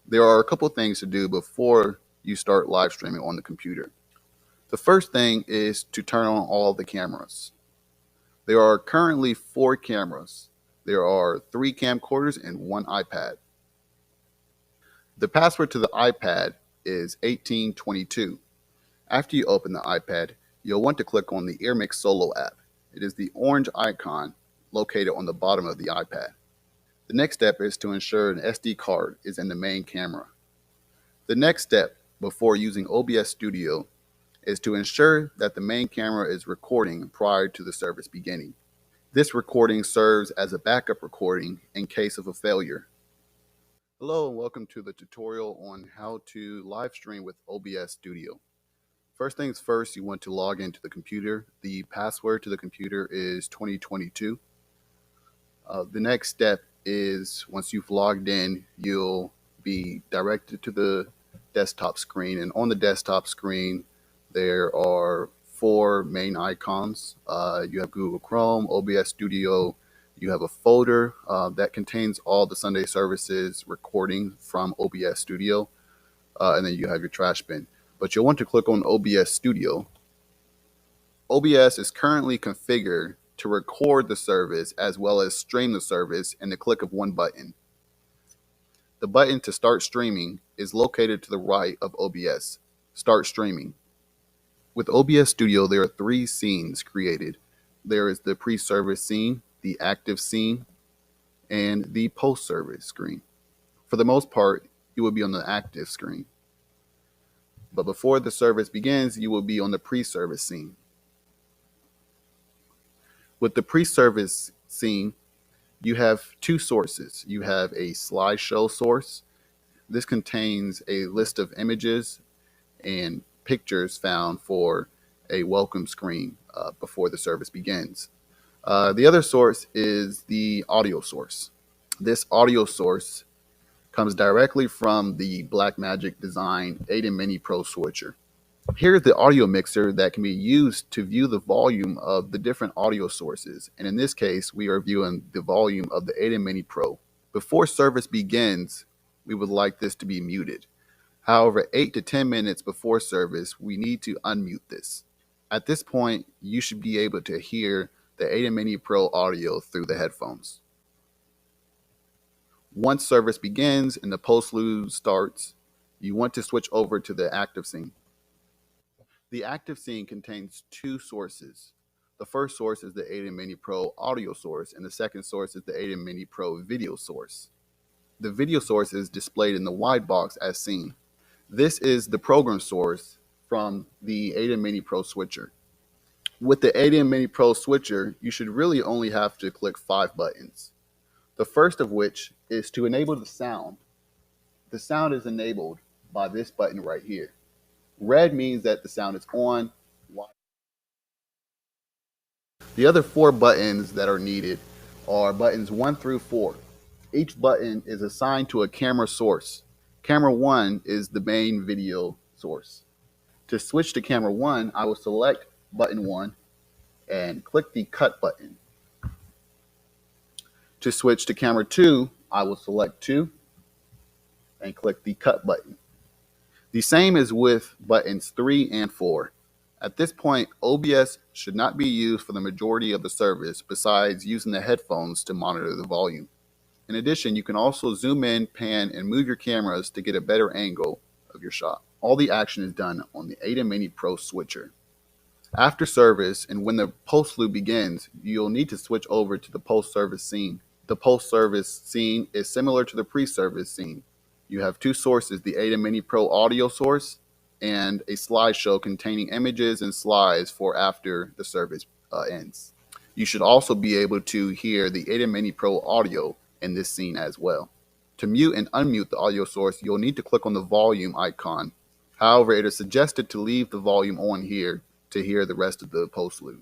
There are a couple things to do before you start live streaming on the computer. The first thing is to turn on all the cameras. There are currently 4 cameras. There are 3 camcorders and 1 iPad. The password to the iPad is 1822. After you open the iPad, you'll want to click on the EarMix Solo app. It is the orange icon located on the bottom of the iPad. The next step is to ensure an SD card is in the main camera. The next step before using OBS Studio is to ensure that the main camera is recording prior to the service beginning. This recording serves as a backup recording in case of a failure. Hello and welcome to the tutorial on how to live stream with OBS Studio. First things first, you want to log into the computer. The password to the computer is 2022. The next step is once you've logged in, you'll be directed to the desktop screen, and on the desktop screen there are 4 main icons. You have Google Chrome, OBS Studio, you have a folder that contains all the Sunday services recording from OBS Studio, and then you have your trash bin. But you'll want to click on OBS Studio. OBS is currently configured to record the service as well as stream the service in the click of one button. The button to start streaming is located to the right of OBS, Start Streaming. With OBS Studio, there are 3 scenes created. There is the pre-service scene, the active scene, and the post-service screen. For the most part, you will be on the active screen. But before the service begins, you will be on the pre-service scene. With the pre-service scene, you have 2 sources. You have a slideshow source. This contains a list of images and pictures found for a welcome screen before the service begins. The other source is the audio source. This audio source comes directly from the Blackmagic Design 8 Mini Pro switcher. Here's the audio mixer that can be used to view the volume of the different audio sources. And in this case, we are viewing the volume of the 8 Mini Pro. Before service begins, we would like this to be muted. However, 8 to 10 minutes before service, we need to unmute this. At this point, you should be able to hear the 8 Mini Pro audio through the headphones. Once service begins and the postlude starts, you want to switch over to the active scene. The active scene contains 2 sources. The first source is the 8 Mini Pro audio source, and the second source is the 8 Mini Pro video source. The video source is displayed in the wide box as seen. This is the program source from the 8 Mini Pro switcher. With the 8 Mini Pro switcher, you should really only have to click 5 buttons. The first of which is to enable the sound. The sound is enabled by this button right here. Red means that the sound is on. The other 4 buttons that are needed are buttons 1 through 4. Each button is assigned to a camera source. Camera 1 is the main video source. To switch to camera 1, I will select button 1 and click the cut button. To switch to camera 2, I will select 2 and click the cut button. The same is with buttons 3 and 4. At this point, OBS should not be used for the majority of the service besides using the headphones to monitor the volume. In addition, you can also zoom in, pan, and move your cameras to get a better angle of your shot. All the action is done on the 8 Mini Pro switcher. After service and when the postlude begins, you'll need to switch over to the post-service scene. The post-service scene is similar to the pre-service scene. You have 2 sources, the 8 Mini Pro audio source and a slideshow containing images and slides for after the service ends. You should also be able to hear the 8 Mini Pro audio in this scene as well. To mute and unmute the audio source, you'll need to click on the volume icon. However, it is suggested to leave the volume on here to hear the rest of the postlude.